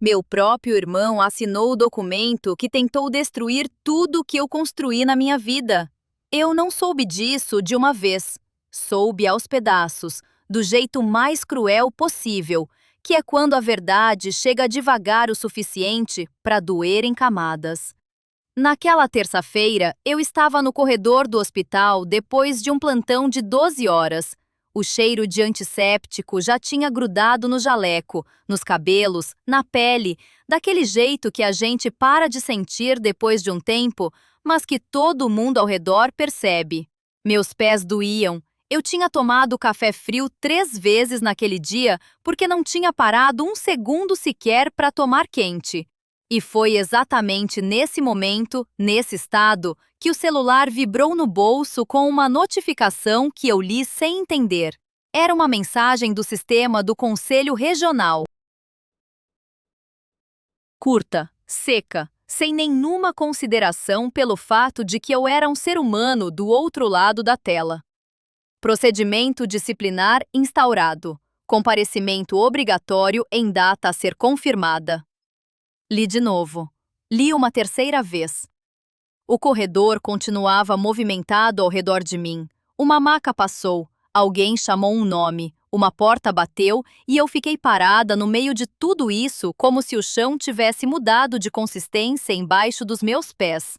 Meu próprio irmão assinou o documento que tentou destruir tudo que eu construí na minha vida. Eu não soube disso de uma vez. Soube aos pedaços, do jeito mais cruel possível, que é quando a verdade chega devagar o suficiente para doer em camadas. Naquela terça-feira, eu estava no corredor do hospital depois de um plantão de 12 horas. O cheiro de antisséptico já tinha grudado no jaleco, nos cabelos, na pele, daquele jeito que a gente para de sentir depois de um tempo, mas que todo mundo ao redor percebe. Meus pés doíam. Eu tinha tomado café frio 3 vezes naquele dia porque não tinha parado um segundo sequer para tomar quente. E foi exatamente nesse momento, nesse estado, que o celular vibrou no bolso com uma notificação que eu li sem entender. Era uma mensagem do sistema do Conselho Regional. Curta, seca, sem nenhuma consideração pelo fato de que eu era um ser humano do outro lado da tela. Procedimento disciplinar instaurado. Comparecimento obrigatório em data a ser confirmada. Li de novo. Li uma terceira vez. O corredor continuava movimentado ao redor de mim. Uma maca passou, alguém chamou um nome, uma porta bateu e eu fiquei parada no meio de tudo isso como se o chão tivesse mudado de consistência embaixo dos meus pés.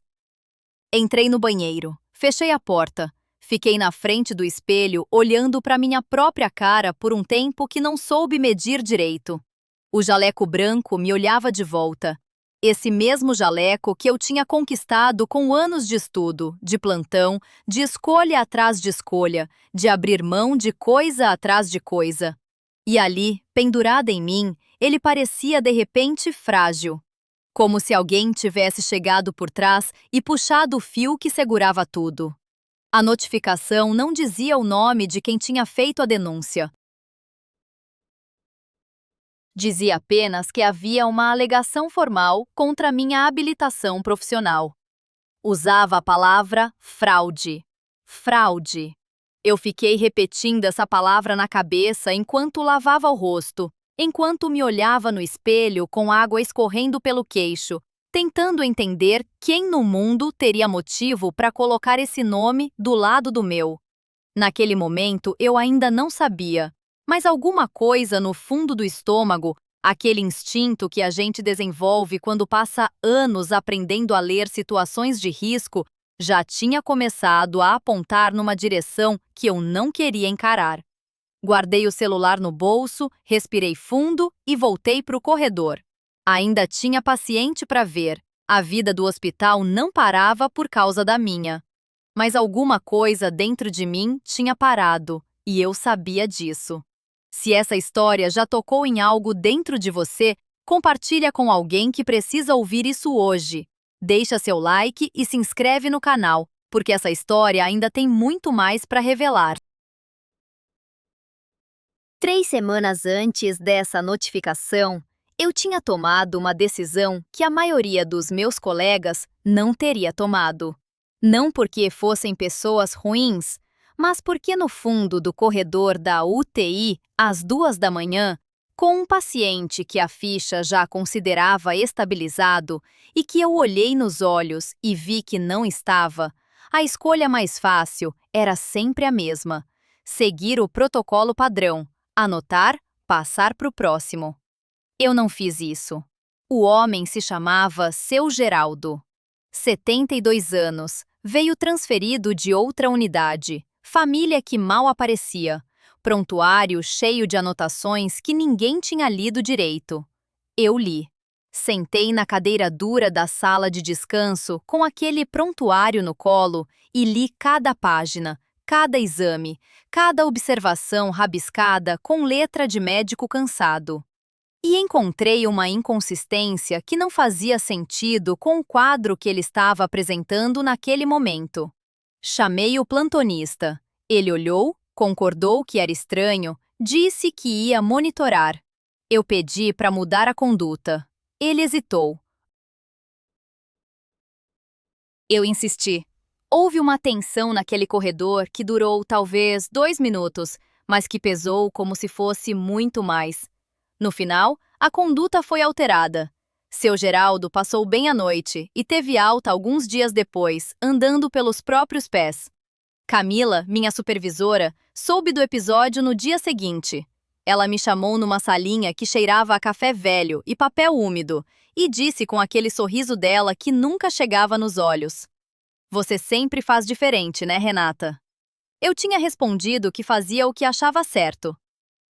Entrei no banheiro, fechei a porta, fiquei na frente do espelho olhando para minha própria cara por um tempo que não soube medir direito. O jaleco branco me olhava de volta. Esse mesmo jaleco que eu tinha conquistado com anos de estudo, de plantão, de escolha atrás de escolha, de abrir mão de coisa atrás de coisa. E ali, pendurada em mim, ele parecia de repente frágil. Como se alguém tivesse chegado por trás e puxado o fio que segurava tudo. A notificação não dizia o nome de quem tinha feito a denúncia. Dizia apenas que havia uma alegação formal contra minha habilitação profissional. Usava a palavra fraude. Fraude. Eu fiquei repetindo essa palavra na cabeça enquanto lavava o rosto, enquanto me olhava no espelho com água escorrendo pelo queixo, tentando entender quem no mundo teria motivo para colocar esse nome do lado do meu. Naquele momento eu ainda não sabia. Mas alguma coisa no fundo do estômago, aquele instinto que a gente desenvolve quando passa anos aprendendo a ler situações de risco, já tinha começado a apontar numa direção que eu não queria encarar. Guardei o celular no bolso, respirei fundo e voltei para o corredor. Ainda tinha paciente para ver. A vida do hospital não parava por causa da minha. Mas alguma coisa dentro de mim tinha parado, e eu sabia disso. Se essa história já tocou em algo dentro de você, compartilha com alguém que precisa ouvir isso hoje. Deixa seu like e se inscreve no canal, porque essa história ainda tem muito mais para revelar. 3 semanas antes dessa notificação, eu tinha tomado uma decisão que a maioria dos meus colegas não teria tomado. Não porque fossem pessoas ruins, mas porque no fundo do corredor da UTI, às 2 da manhã, com um paciente que a ficha já considerava estabilizado e que eu olhei nos olhos e vi que não estava, a escolha mais fácil era sempre a mesma: seguir o protocolo padrão, anotar, passar para o próximo. Eu não fiz isso. O homem se chamava Seu Geraldo. 72 anos, veio transferido de outra unidade. Família que mal aparecia, prontuário cheio de anotações que ninguém tinha lido direito. Eu li. Sentei na cadeira dura da sala de descanso com aquele prontuário no colo e li cada página, cada exame, cada observação rabiscada com letra de médico cansado. E encontrei uma inconsistência que não fazia sentido com o quadro que ele estava apresentando naquele momento. Chamei o plantonista. Ele olhou, concordou que era estranho, disse que ia monitorar. Eu pedi para mudar a conduta. Ele hesitou. Eu insisti. Houve uma tensão naquele corredor que durou talvez 2 minutos, mas que pesou como se fosse muito mais. No final, A conduta foi alterada. Seu Geraldo passou bem a noite e teve alta alguns dias depois, andando pelos próprios pés. Camila, minha supervisora, soube do episódio no dia seguinte. Ela me chamou numa salinha que cheirava a café velho e papel úmido e disse com aquele sorriso dela que nunca chegava nos olhos: "Você sempre faz diferente, né, Renata?" Eu tinha respondido que fazia o que achava certo.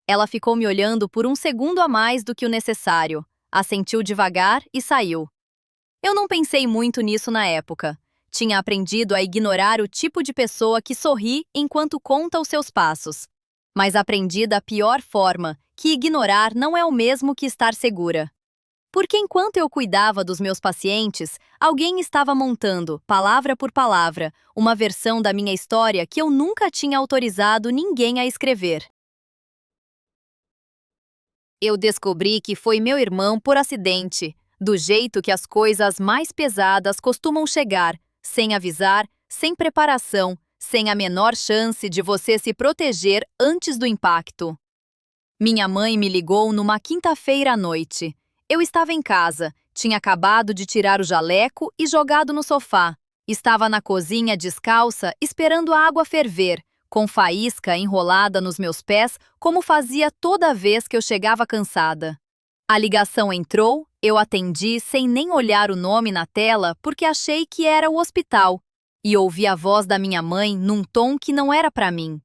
Ela ficou me olhando por um segundo a mais do que o necessário, assentiu devagar e saiu. Eu não pensei muito nisso na época. Tinha aprendido a ignorar o tipo de pessoa que sorri enquanto conta os seus passos. Mas aprendi da pior forma, que ignorar não é o mesmo que estar segura. Porque enquanto eu cuidava dos meus pacientes, alguém estava montando, palavra por palavra, uma versão da minha história que eu nunca tinha autorizado ninguém a escrever. Eu descobri que foi meu irmão por acidente, do jeito que as coisas mais pesadas costumam chegar, sem avisar, sem preparação, sem a menor chance de você se proteger antes do impacto. Minha mãe me ligou numa quinta-feira à noite. Eu estava em casa, tinha acabado de tirar o jaleco e jogado no sofá. Estava na cozinha descalça, esperando a água ferver, com faísca enrolada nos meus pés, como fazia toda vez que eu chegava cansada. A ligação entrou, eu atendi sem nem olhar o nome na tela porque achei que era o hospital, e ouvi a voz da minha mãe num tom que não era para mim.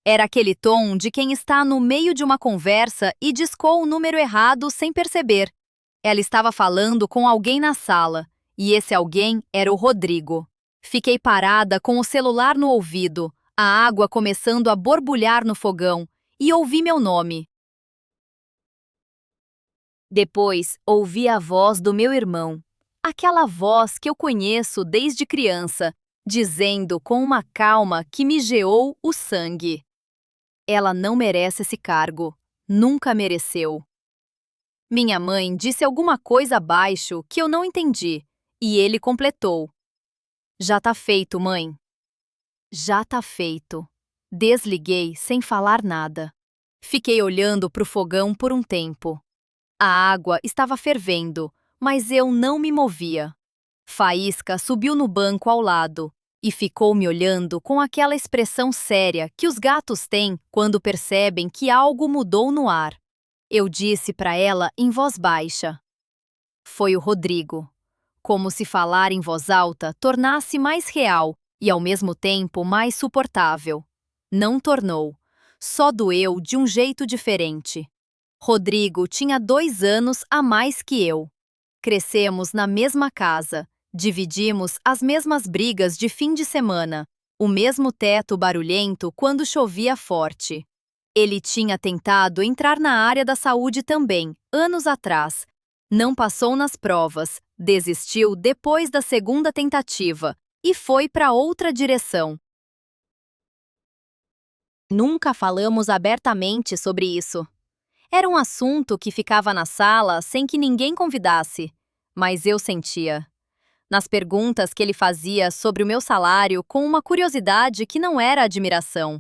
Era aquele tom de quem está no meio de uma conversa e discou o número errado sem perceber. Ela estava falando com alguém na sala, e esse alguém era o Rodrigo. Fiquei parada com o celular no ouvido, a água começando a borbulhar no fogão, e ouvi meu nome. Depois, ouvi a voz do meu irmão, aquela voz que eu conheço desde criança, dizendo com uma calma que me geou o sangue: "Ela não merece esse cargo, nunca mereceu." Minha mãe disse alguma coisa abaixo que eu não entendi, e ele completou: "Já tá feito, mãe." Já tá feito. Desliguei sem falar nada. Fiquei olhando para o fogão por um tempo. A água estava fervendo, mas eu não me movia. Faísca subiu no banco ao lado e ficou me olhando com aquela expressão séria que os gatos têm quando percebem que algo mudou no ar. Eu disse para ela em voz baixa: "Foi o Rodrigo." Como se falar em voz alta tornasse mais real e ao mesmo tempo mais suportável. Não tornou. Só doeu de um jeito diferente. Rodrigo tinha 2 anos a mais que eu. Crescemos na mesma casa, dividimos as mesmas brigas de fim de semana, o mesmo teto barulhento quando chovia forte. Ele tinha tentado entrar na área da saúde também, anos atrás. Não passou nas provas, desistiu depois da segunda tentativa e foi para outra direção. Nunca falamos abertamente sobre isso. Era um assunto que ficava na sala sem que ninguém convidasse, mas eu sentia. Nas perguntas que ele fazia sobre o meu salário com uma curiosidade que não era admiração.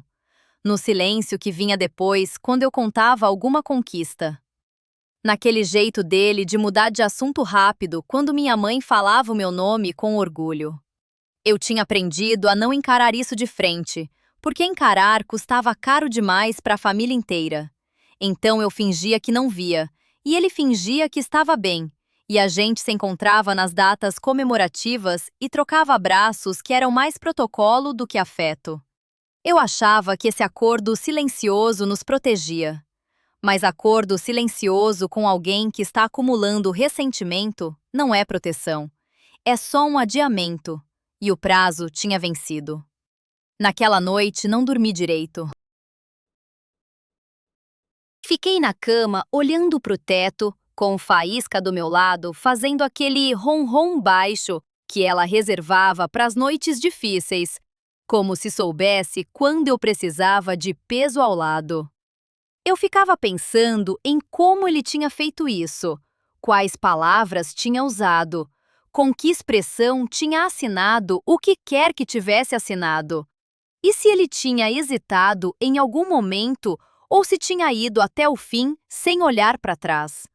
No silêncio que vinha depois quando eu contava alguma conquista. Naquele jeito dele de mudar de assunto rápido quando minha mãe falava o meu nome com orgulho. Eu tinha aprendido a não encarar isso de frente, porque encarar custava caro demais para a família inteira. Então eu fingia que não via, e ele fingia que estava bem, e a gente se encontrava nas datas comemorativas e trocava abraços que eram mais protocolo do que afeto. Eu achava que esse acordo silencioso nos protegia. Mas acordo silencioso com alguém que está acumulando ressentimento não é proteção. É só um adiamento. E o prazo tinha vencido. Naquela noite não dormi direito. Fiquei na cama olhando para o teto, com Faísca do meu lado fazendo aquele ronron baixo que ela reservava para as noites difíceis, como se soubesse quando eu precisava de peso ao lado. Eu ficava pensando em como ele tinha feito isso, quais palavras tinha usado, com que expressão tinha assinado o que quer que tivesse assinado. E se ele tinha hesitado em algum momento ou se tinha ido até o fim sem olhar para trás.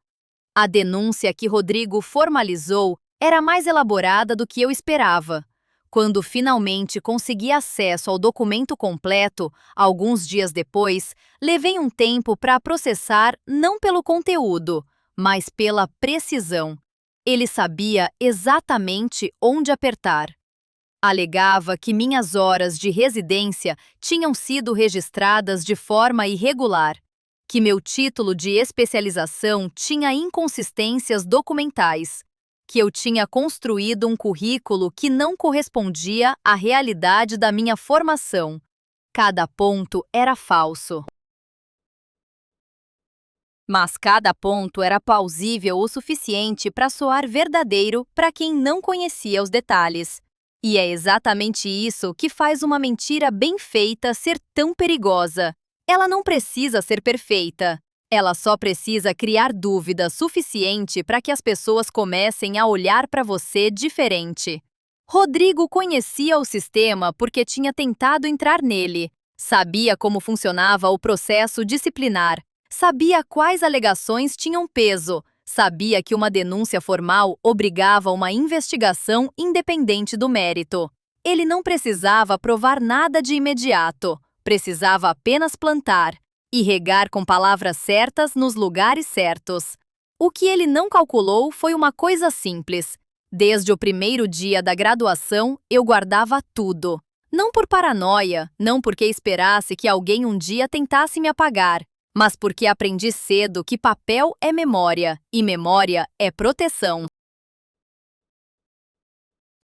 A denúncia que Rodrigo formalizou era mais elaborada do que eu esperava. Quando finalmente consegui acesso ao documento completo, alguns dias depois, levei um tempo para processar não pelo conteúdo, mas pela precisão. Ele sabia exatamente onde apertar. Alegava que minhas horas de residência tinham sido registradas de forma irregular, que meu título de especialização tinha inconsistências documentais, que eu tinha construído um currículo que não correspondia à realidade da minha formação. Cada ponto era falso. Mas cada ponto era plausível o suficiente para soar verdadeiro para quem não conhecia os detalhes. E é exatamente isso que faz uma mentira bem feita ser tão perigosa. Ela não precisa ser perfeita. Ela só precisa criar dúvida suficiente para que as pessoas comecem a olhar para você diferente. Rodrigo conhecia o sistema porque tinha tentado entrar nele. Sabia como funcionava o processo disciplinar. Sabia quais alegações tinham peso. Sabia que uma denúncia formal obrigava uma investigação independente do mérito. Ele não precisava provar nada de imediato. Precisava apenas plantar e regar com palavras certas nos lugares certos. O que ele não calculou foi uma coisa simples. Desde o primeiro dia da graduação, eu guardava tudo. Não por paranoia, não porque esperasse que alguém um dia tentasse me apagar, mas porque aprendi cedo que papel é memória e memória é proteção.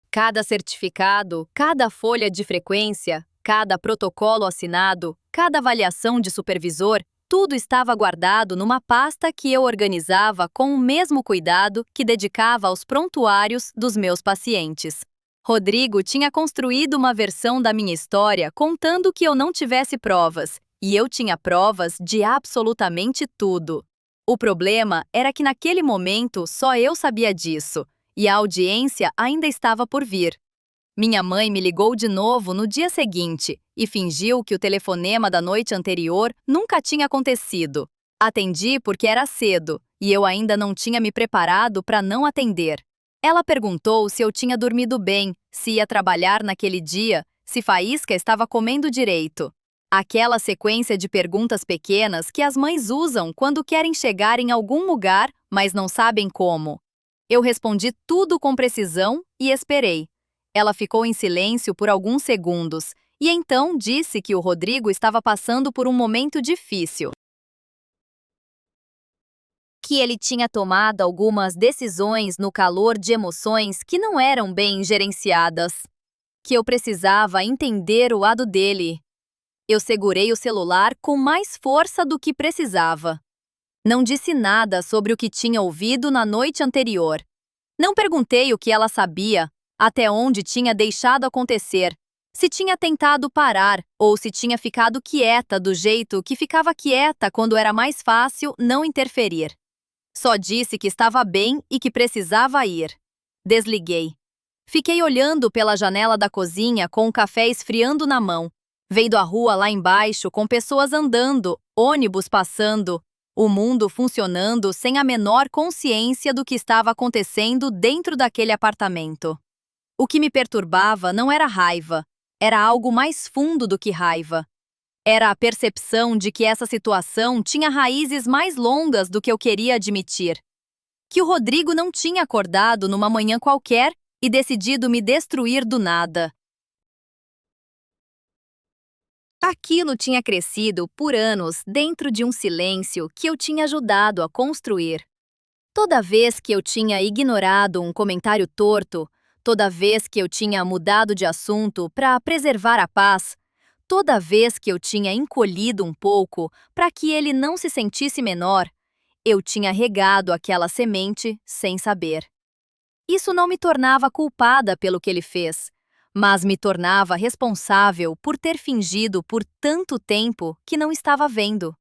Cada certificado, cada folha de frequência, cada protocolo assinado, cada avaliação de supervisor, tudo estava guardado numa pasta que eu organizava com o mesmo cuidado que dedicava aos prontuários dos meus pacientes. Rodrigo tinha construído uma versão da minha história contando que eu não tivesse provas, e eu tinha provas de absolutamente tudo. O problema era que naquele momento só eu sabia disso, e a audiência ainda estava por vir. Minha mãe me ligou de novo no dia seguinte e fingiu que o telefonema da noite anterior nunca tinha acontecido. Atendi porque era cedo e eu ainda não tinha me preparado para não atender. Ela perguntou se eu tinha dormido bem, se ia trabalhar naquele dia, se Faísca estava comendo direito. Aquela sequência de perguntas pequenas que as mães usam quando querem chegar em algum lugar, mas não sabem como. Eu respondi tudo com precisão e esperei. Ela ficou em silêncio por alguns segundos e então disse que o Rodrigo estava passando por um momento difícil. Que ele tinha tomado algumas decisões no calor de emoções que não eram bem gerenciadas. Que eu precisava entender o lado dele. Eu segurei o celular com mais força do que precisava. Não disse nada sobre o que tinha ouvido na noite anterior. Não perguntei o que ela sabia, até onde tinha deixado acontecer, se tinha tentado parar ou se tinha ficado quieta do jeito que ficava quieta quando era mais fácil não interferir. Só disse que estava bem e que precisava ir. Desliguei. Fiquei olhando pela janela da cozinha com o café esfriando na mão, vendo a rua lá embaixo com pessoas andando, ônibus passando, o mundo funcionando sem a menor consciência do que estava acontecendo dentro daquele apartamento. O que me perturbava não era raiva, era algo mais fundo do que raiva. Era a percepção de que essa situação tinha raízes mais longas do que eu queria admitir. Que o Rodrigo não tinha acordado numa manhã qualquer e decidido me destruir do nada. Aquilo tinha crescido por anos dentro de um silêncio que eu tinha ajudado a construir. Toda vez que eu tinha ignorado um comentário torto, toda vez que eu tinha mudado de assunto para preservar a paz, toda vez que eu tinha encolhido um pouco para que ele não se sentisse menor, eu tinha regado aquela semente sem saber. Isso não me tornava culpada pelo que ele fez, mas me tornava responsável por ter fingido por tanto tempo que não estava vendo.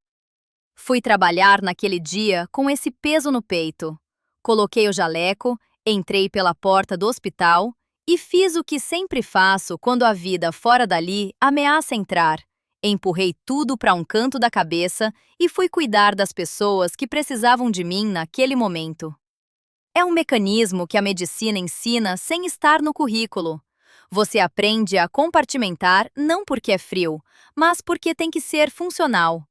Fui trabalhar naquele dia com esse peso no peito. Coloquei o jaleco, entrei pela porta do hospital e fiz o que sempre faço quando a vida fora dali ameaça entrar. Empurrei tudo para um canto da cabeça e fui cuidar das pessoas que precisavam de mim naquele momento. É um mecanismo que a medicina ensina sem estar no currículo. Você aprende a compartimentar não porque é frio, mas porque tem que ser funcional.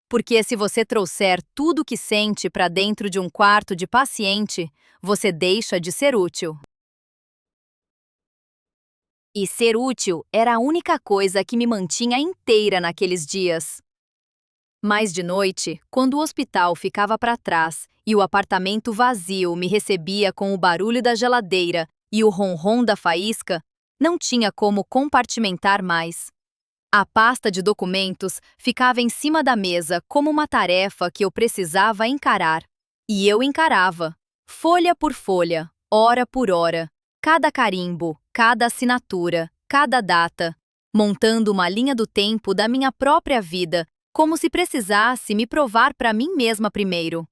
Porque se você trouxer tudo o que sente para dentro de um quarto de paciente, você deixa de ser útil. E ser útil era a única coisa que me mantinha inteira naqueles dias. Mas de noite, quando o hospital ficava para trás e o apartamento vazio me recebia com o barulho da geladeira e o ronron da faísca, não tinha como compartimentar mais. A pasta de documentos ficava em cima da mesa como uma tarefa que eu precisava encarar. E eu encarava, folha por folha, hora por hora, cada carimbo, cada assinatura, cada data, montando uma linha do tempo da minha própria vida, como se precisasse me provar para mim mesma primeiro.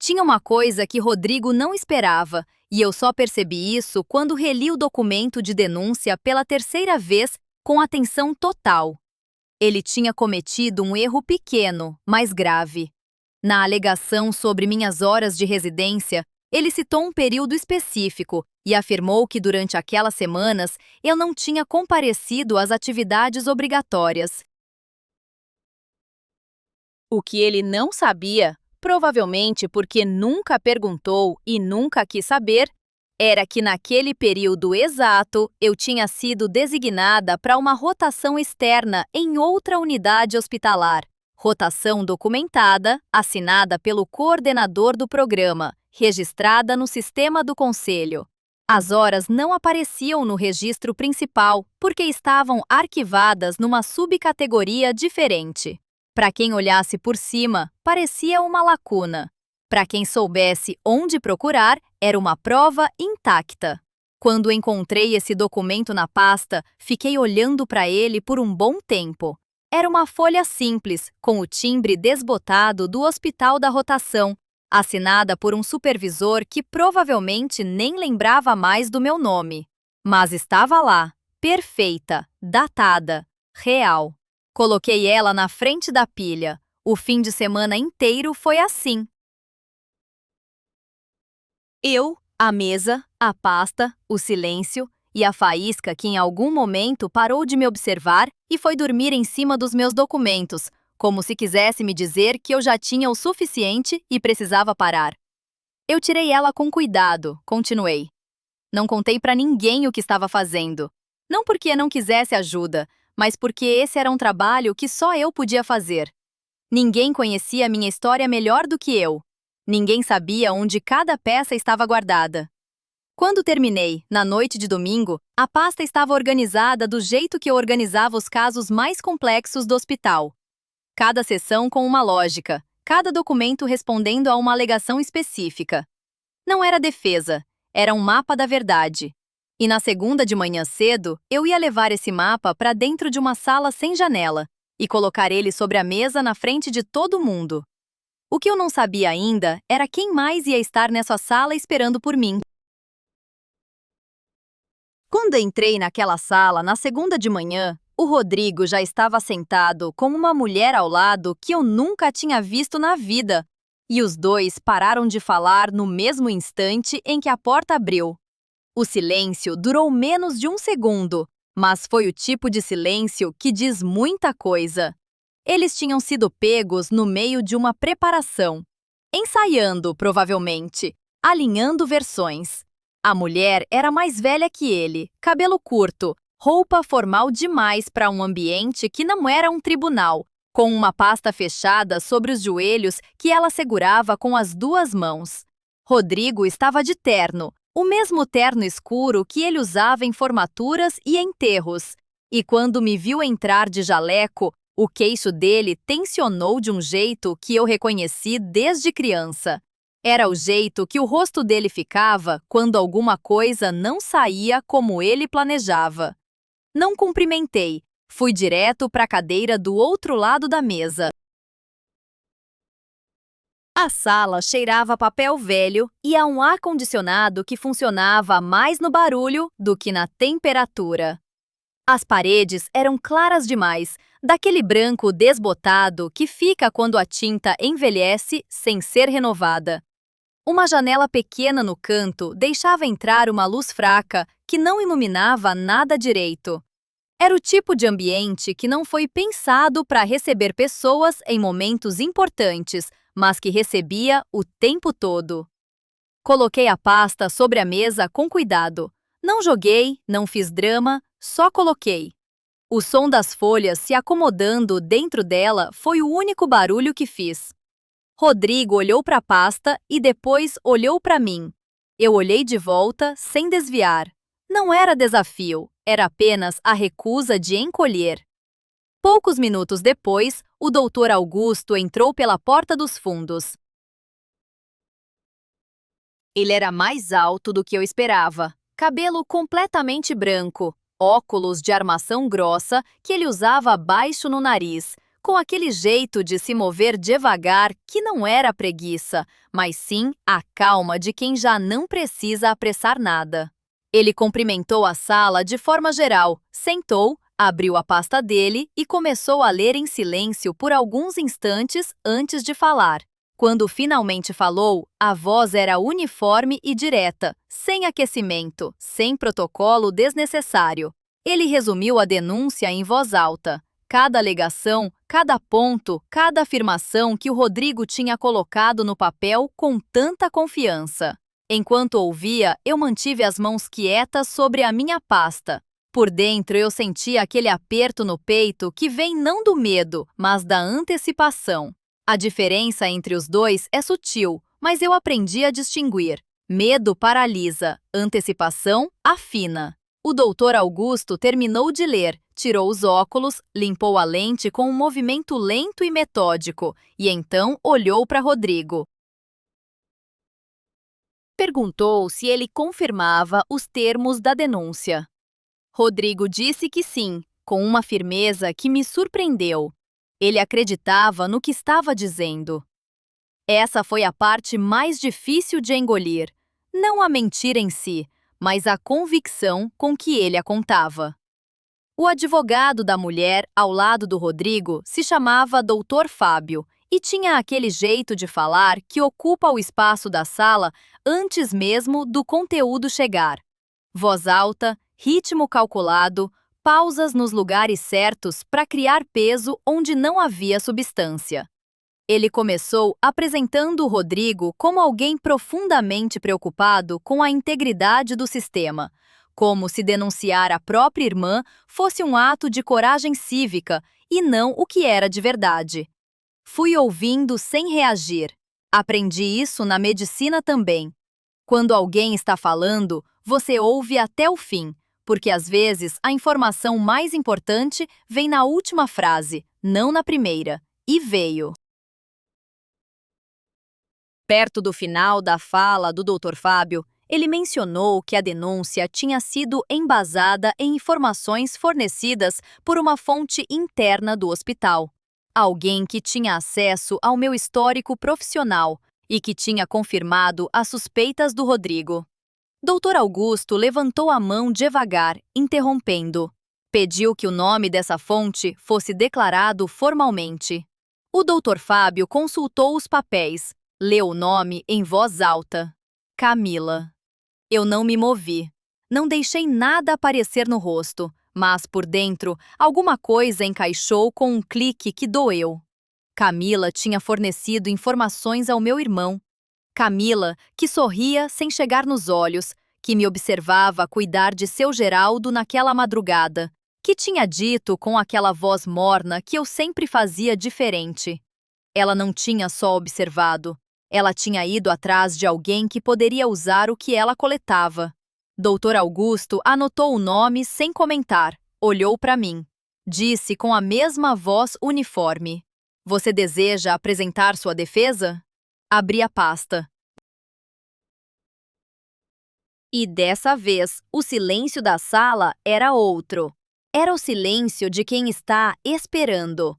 Tinha uma coisa que Rodrigo não esperava, e eu só percebi isso quando reli o documento de denúncia pela terceira vez com atenção total. Ele tinha cometido um erro pequeno, mas grave. Na alegação sobre minhas horas de residência, ele citou um período específico e afirmou que durante aquelas semanas eu não tinha comparecido às atividades obrigatórias. O que ele não sabia, provavelmente porque nunca perguntou e nunca quis saber, era que naquele período exato eu tinha sido designada para uma rotação externa em outra unidade hospitalar. Rotação documentada, assinada pelo coordenador do programa, registrada no sistema do conselho. As horas não apareciam no registro principal porque estavam arquivadas numa subcategoria diferente. Para quem olhasse por cima, parecia uma lacuna. Para quem soubesse onde procurar, era uma prova intacta. Quando encontrei esse documento na pasta, fiquei olhando para ele por um bom tempo. Era uma folha simples, com o timbre desbotado do Hospital da Rotação, assinada por um supervisor que provavelmente nem lembrava mais do meu nome. Mas estava lá, perfeita, datada, real. Coloquei ela na frente da pilha. O fim de semana inteiro foi assim. Eu, a mesa, a pasta, o silêncio e a faísca que em algum momento parou de me observar e foi dormir em cima dos meus documentos, como se quisesse me dizer que eu já tinha o suficiente e precisava parar. Eu tirei ela com cuidado, continuei. Não contei para ninguém o que estava fazendo. Não porque não quisesse ajuda, mas porque esse era um trabalho que só eu podia fazer. Ninguém conhecia a minha história melhor do que eu. Ninguém sabia onde cada peça estava guardada. Quando terminei, na noite de domingo, a pasta estava organizada do jeito que eu organizava os casos mais complexos do hospital. Cada sessão com uma lógica, cada documento respondendo a uma alegação específica. Não era defesa, era um mapa da verdade. E na segunda de manhã cedo, eu ia levar esse mapa para dentro de uma sala sem janela e colocar ele sobre a mesa na frente de todo mundo. O que eu não sabia ainda era quem mais ia estar nessa sala esperando por mim. Quando entrei naquela sala na segunda de manhã, o Rodrigo já estava sentado com uma mulher ao lado que eu nunca tinha visto na vida. E os dois pararam de falar no mesmo instante em que a porta abriu. O silêncio durou menos de um segundo, mas foi o tipo de silêncio que diz muita coisa. Eles tinham sido pegos no meio de uma preparação, ensaiando, provavelmente, alinhando versões. A mulher era mais velha que ele, cabelo curto, roupa formal demais para um ambiente que não era um tribunal, com uma pasta fechada sobre os joelhos que ela segurava com as duas mãos. Rodrigo estava de terno, o mesmo terno escuro que ele usava em formaturas e enterros. E quando me viu entrar de jaleco, o queixo dele tensionou de um jeito que eu reconheci desde criança. Era o jeito que o rosto dele ficava quando alguma coisa não saía como ele planejava. Não cumprimentei, fui direto para a cadeira do outro lado da mesa. A sala cheirava a papel velho e a um ar-condicionado que funcionava mais no barulho do que na temperatura. As paredes eram claras demais, daquele branco desbotado que fica quando a tinta envelhece sem ser renovada. Uma janela pequena no canto deixava entrar uma luz fraca que não iluminava nada direito. Era o tipo de ambiente que não foi pensado para receber pessoas em momentos importantes, mas que recebia o tempo todo. Coloquei a pasta sobre a mesa com cuidado. Não joguei, não fiz drama, só coloquei. O som das folhas se acomodando dentro dela foi o único barulho que fiz. Rodrigo olhou para a pasta e depois olhou para mim. Eu olhei de volta, sem desviar. Não era desafio, era apenas a recusa de encolher. Poucos minutos depois, o doutor Augusto entrou pela porta dos fundos. Ele era mais alto do que eu esperava, cabelo completamente branco, óculos de armação grossa que ele usava abaixo no nariz, com aquele jeito de se mover devagar que não era preguiça, mas sim a calma de quem já não precisa apressar nada. Ele cumprimentou a sala de forma geral, sentou, abriu a pasta dele e começou a ler em silêncio por alguns instantes antes de falar. Quando finalmente falou, a voz era uniforme e direta, sem aquecimento, sem protocolo desnecessário. Ele resumiu a denúncia em voz alta. Cada alegação, cada ponto, cada afirmação que o Rodrigo tinha colocado no papel com tanta confiança. Enquanto ouvia, eu mantive as mãos quietas sobre a minha pasta. Por dentro eu sentia aquele aperto no peito que vem não do medo, mas da antecipação. A diferença entre os dois é sutil, mas eu aprendi a distinguir. Medo paralisa, antecipação afina. O doutor Augusto terminou de ler, tirou os óculos, limpou a lente com um movimento lento e metódico, e então olhou para Rodrigo. Perguntou se ele confirmava os termos da denúncia. Rodrigo disse que sim, com uma firmeza que me surpreendeu. Ele acreditava no que estava dizendo. Essa foi a parte mais difícil de engolir. Não a mentira em si, mas a convicção com que ele a contava. O advogado da mulher ao lado do Rodrigo se chamava Dr. Fábio e tinha aquele jeito de falar que ocupa o espaço da sala antes mesmo do conteúdo chegar. Voz alta, ritmo calculado, pausas nos lugares certos para criar peso onde não havia substância. Ele começou apresentando o Rodrigo como alguém profundamente preocupado com a integridade do sistema, como se denunciar a própria irmã fosse um ato de coragem cívica e não o que era de verdade. Fui ouvindo sem reagir. Aprendi isso na medicina também. Quando alguém está falando, você ouve até o fim, porque às vezes a informação mais importante vem na última frase, não na primeira. E veio. Perto do final da fala do Dr. Fábio, ele mencionou que a denúncia tinha sido embasada em informações fornecidas por uma fonte interna do hospital. Alguém que tinha acesso ao meu histórico profissional e que tinha confirmado as suspeitas do Rodrigo. Dr. Augusto levantou a mão devagar, interrompendo. Pediu que o nome dessa fonte fosse declarado formalmente. O Dr. Fábio consultou os papéis, leu o nome em voz alta. Camila. Eu não me movi. Não deixei nada aparecer no rosto, mas por dentro, alguma coisa encaixou com um clique que doeu. Camila tinha fornecido informações ao meu irmão. Camila, que sorria sem chegar nos olhos, que me observava cuidar de seu Geraldo naquela madrugada, que tinha dito com aquela voz morna que eu sempre fazia diferente. Ela não tinha só observado, ela tinha ido atrás de alguém que poderia usar o que ela coletava. Dr. Augusto anotou o nome sem comentar, olhou para mim. Disse com a mesma voz uniforme: Você deseja apresentar sua defesa? Abri a pasta. E dessa vez, o silêncio da sala era outro. Era o silêncio de quem está esperando.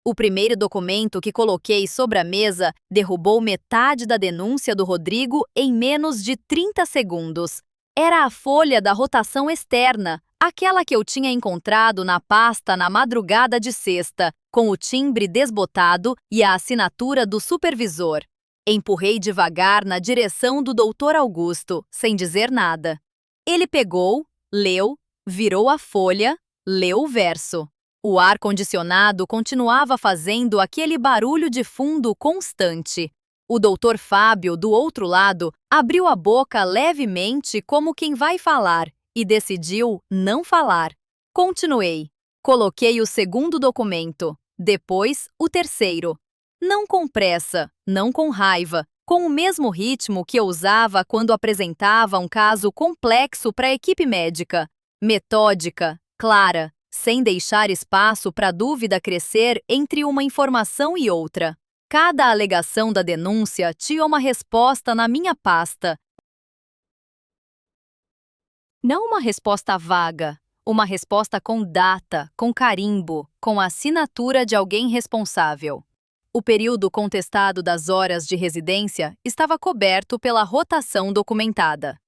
O primeiro documento que coloquei sobre a mesa derrubou metade da denúncia do Rodrigo em menos de 30 segundos. Era a folha da rotação externa, aquela que eu tinha encontrado na pasta na madrugada de sexta, com o timbre desbotado e a assinatura do supervisor. Empurrei devagar na direção do Dr. Augusto, sem dizer nada. Ele pegou, leu, virou a folha, leu o verso. O ar-condicionado continuava fazendo aquele barulho de fundo constante. O Dr. Fábio, do outro lado, abriu a boca levemente como quem vai falar e decidiu não falar. Continuei. Coloquei o segundo documento, depois o terceiro. Não com pressa, não com raiva, com o mesmo ritmo que eu usava quando apresentava um caso complexo para a equipe médica. Metódica, clara, sem deixar espaço para a dúvida crescer entre uma informação e outra. Cada alegação da denúncia tinha uma resposta na minha pasta. Não uma resposta vaga, uma resposta com data, com carimbo, com a assinatura de alguém responsável. O período contestado das horas de residência estava coberto pela rotação documentada.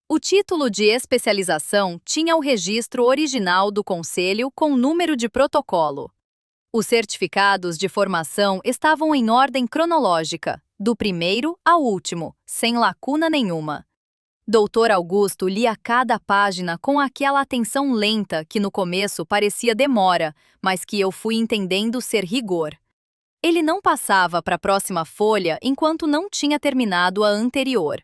O título de especialização tinha o registro original do conselho com número de protocolo. Os certificados de formação estavam em ordem cronológica, do primeiro ao último, sem lacuna nenhuma. Dr. Augusto lia cada página com aquela atenção lenta que no começo parecia demora, mas que eu fui entendendo ser rigor. Ele não passava para a próxima folha enquanto não tinha terminado a anterior.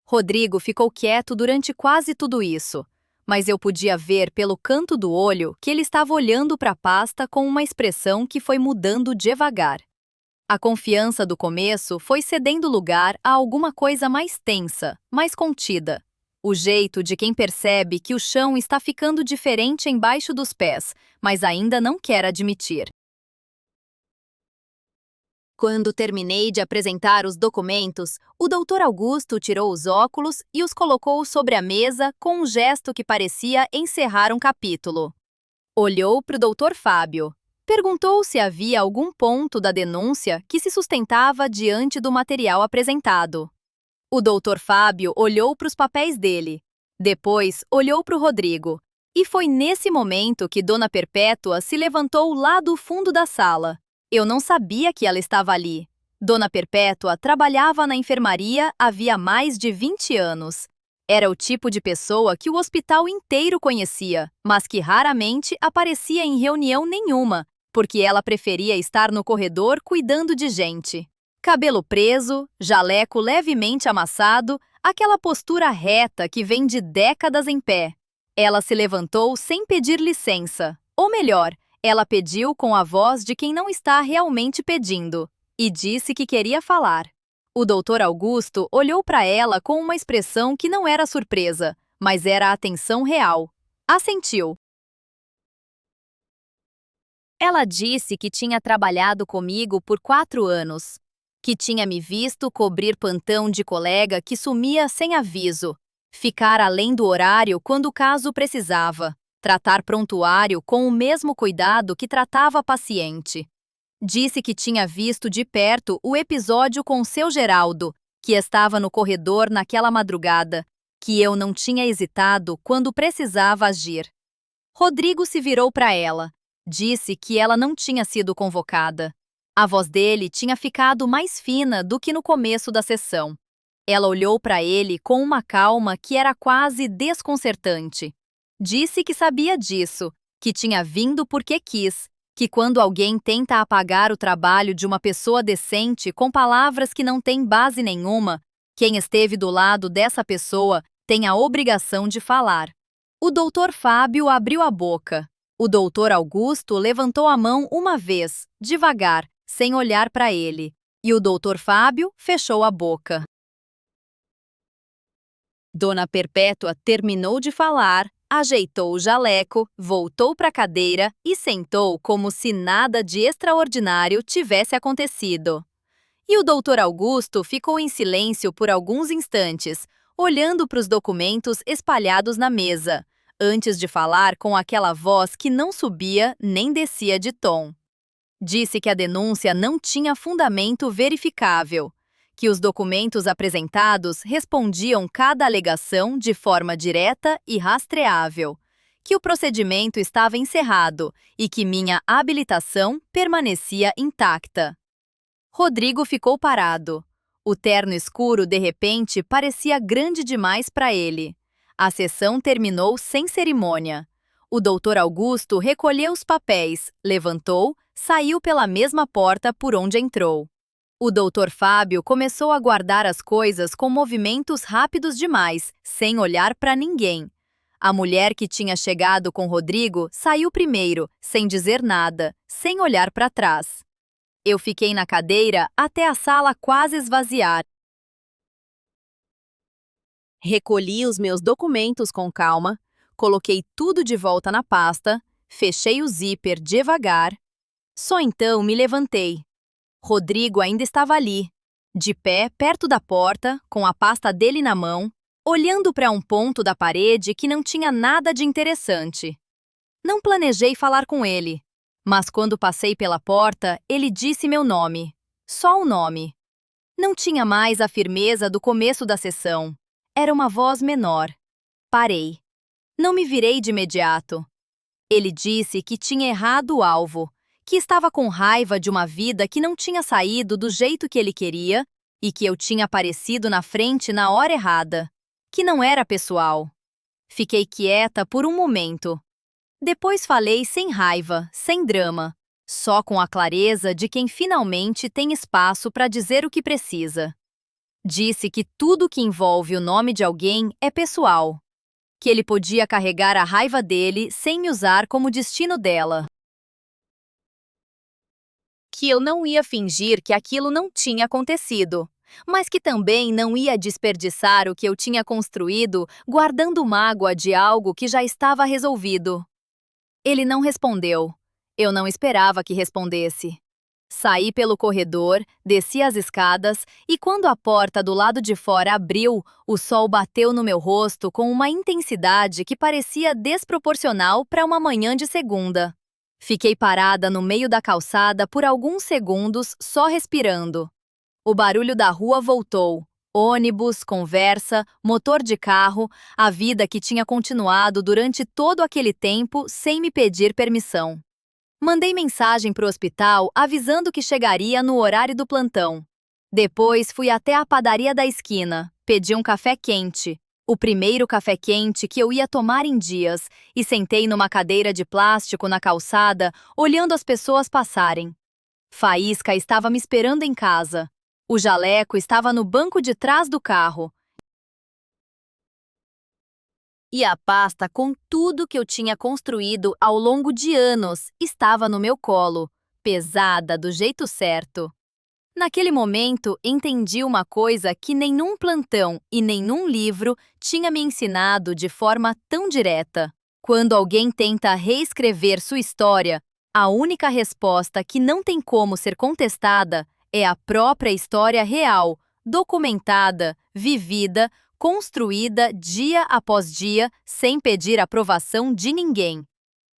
Rodrigo ficou quieto durante quase tudo isso, mas eu podia ver pelo canto do olho que ele estava olhando para a pasta com uma expressão que foi mudando devagar. A confiança do começo foi cedendo lugar a alguma coisa mais tensa, mais contida. O jeito de quem percebe que o chão está ficando diferente embaixo dos pés, mas ainda não quer admitir. Quando terminei de apresentar os documentos, o Dr. Augusto tirou os óculos e os colocou sobre a mesa com um gesto que parecia encerrar um capítulo. Olhou para o Dr. Fábio. Perguntou se havia algum ponto da denúncia que se sustentava diante do material apresentado. O Dr. Fábio olhou para os papéis dele. Depois, olhou para o Rodrigo. E foi nesse momento que Dona Perpétua se levantou lá do fundo da sala. Eu não sabia que ela estava ali. Dona Perpétua trabalhava na enfermaria havia mais de 20 anos. Era o tipo de pessoa que o hospital inteiro conhecia, mas que raramente aparecia em reunião nenhuma, porque ela preferia estar no corredor cuidando de gente. Cabelo preso, jaleco levemente amassado, aquela postura reta que vem de décadas em pé. Ela se levantou sem pedir licença, ou melhor, ela pediu com a voz de quem não está realmente pedindo, e disse que queria falar. O Dr. Augusto olhou para ela com uma expressão que não era surpresa, mas era atenção real. Assentiu. Ela disse que tinha trabalhado comigo por 4 anos, que tinha me visto cobrir plantão de colega que sumia sem aviso, ficar além do horário quando o caso precisava, tratar prontuário com o mesmo cuidado que tratava paciente. Disse que tinha visto de perto o episódio com seu Geraldo, que estava no corredor naquela madrugada, que eu não tinha hesitado quando precisava agir. Rodrigo se virou para ela. Disse que ela não tinha sido convocada. A voz dele tinha ficado mais fina do que no começo da sessão. Ela olhou para ele com uma calma que era quase desconcertante. Disse que sabia disso, que tinha vindo porque quis, que quando alguém tenta apagar o trabalho de uma pessoa decente com palavras que não têm base nenhuma, quem esteve do lado dessa pessoa tem a obrigação de falar. O Dr. Fábio abriu a boca. O Dr. Augusto levantou a mão uma vez, devagar, sem olhar para ele, e o Dr. Fábio fechou a boca. Dona Perpétua terminou de falar, ajeitou o jaleco, voltou para a cadeira e sentou como se nada de extraordinário tivesse acontecido. E o Dr. Augusto ficou em silêncio por alguns instantes, olhando para os documentos espalhados na mesa, antes de falar com aquela voz que não subia nem descia de tom. Disse que a denúncia não tinha fundamento verificável, que os documentos apresentados respondiam cada alegação de forma direta e rastreável, que o procedimento estava encerrado e que minha habilitação permanecia intacta. Rodrigo ficou parado. O terno escuro, de repente, parecia grande demais para ele. A sessão terminou sem cerimônia. O doutor Augusto recolheu os papéis, levantou, saiu pela mesma porta por onde entrou. O doutor Fábio começou a guardar as coisas com movimentos rápidos demais, sem olhar para ninguém. A mulher que tinha chegado com Rodrigo saiu primeiro, sem dizer nada, sem olhar para trás. Eu fiquei na cadeira até a sala quase esvaziar. Recolhi os meus documentos com calma, coloquei tudo de volta na pasta, fechei o zíper devagar. Só então me levantei. Rodrigo ainda estava ali, de pé perto da porta, com a pasta dele na mão, olhando para um ponto da parede que não tinha nada de interessante. Não planejei falar com ele, mas quando passei pela porta, ele disse meu nome. Só o nome. Não tinha mais a firmeza do começo da sessão. Era uma voz menor. Parei. Não me virei de imediato. Ele disse que tinha errado o alvo, que estava com raiva de uma vida que não tinha saído do jeito que ele queria e que eu tinha aparecido na frente na hora errada, que não era pessoal. Fiquei quieta por um momento. Depois falei sem raiva, sem drama, só com a clareza de quem finalmente tem espaço para dizer o que precisa. Disse que tudo que envolve o nome de alguém é pessoal, que ele podia carregar a raiva dele sem me usar como destino dela. Que eu não ia fingir que aquilo não tinha acontecido, mas que também não ia desperdiçar o que eu tinha construído guardando mágoa de algo que já estava resolvido. Ele não respondeu. Eu não esperava que respondesse. Saí pelo corredor, desci as escadas e quando a porta do lado de fora abriu, o sol bateu no meu rosto com uma intensidade que parecia desproporcional para uma manhã de segunda. Fiquei parada no meio da calçada por alguns segundos, só respirando. O barulho da rua voltou. Ônibus, conversa, motor de carro, a vida que tinha continuado durante todo aquele tempo sem me pedir permissão. Mandei mensagem para o hospital avisando que chegaria no horário do plantão. Depois fui até a padaria da esquina, pedi um café quente, o primeiro café quente que eu ia tomar em dias, e sentei numa cadeira de plástico na calçada, olhando as pessoas passarem. Faísca estava me esperando em casa. O jaleco estava no banco de trás do carro. E a pasta com tudo que eu tinha construído ao longo de anos estava no meu colo, pesada do jeito certo. Naquele momento, entendi uma coisa que nenhum plantão e nenhum livro tinha me ensinado de forma tão direta. Quando alguém tenta reescrever sua história, a única resposta que não tem como ser contestada é a própria história real, documentada, vivida, construída dia após dia, sem pedir aprovação de ninguém.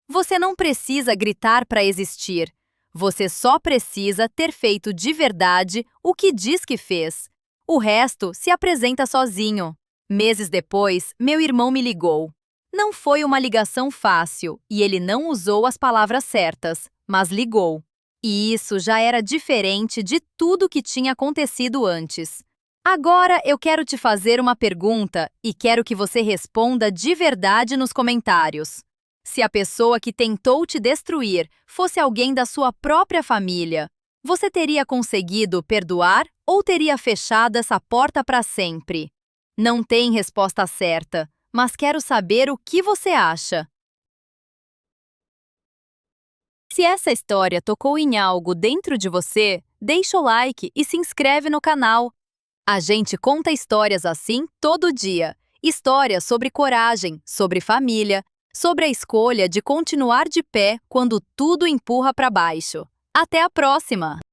Você não precisa gritar para existir. Você só precisa ter feito de verdade o que diz que fez. O resto se apresenta sozinho. Meses depois, meu irmão me ligou. Não foi uma ligação fácil e ele não usou as palavras certas, mas ligou. E isso já era diferente de tudo que tinha acontecido antes. Agora eu quero te fazer uma pergunta e quero que você responda de verdade nos comentários. Se a pessoa que tentou te destruir fosse alguém da sua própria família, você teria conseguido perdoar ou teria fechado essa porta para sempre? Não tem resposta certa, mas quero saber o que você acha. Se essa história tocou em algo dentro de você, deixa o like e se inscreve no canal. A gente conta histórias assim todo dia. Histórias sobre coragem, sobre família, sobre a escolha de continuar de pé quando tudo empurra para baixo. Até a próxima!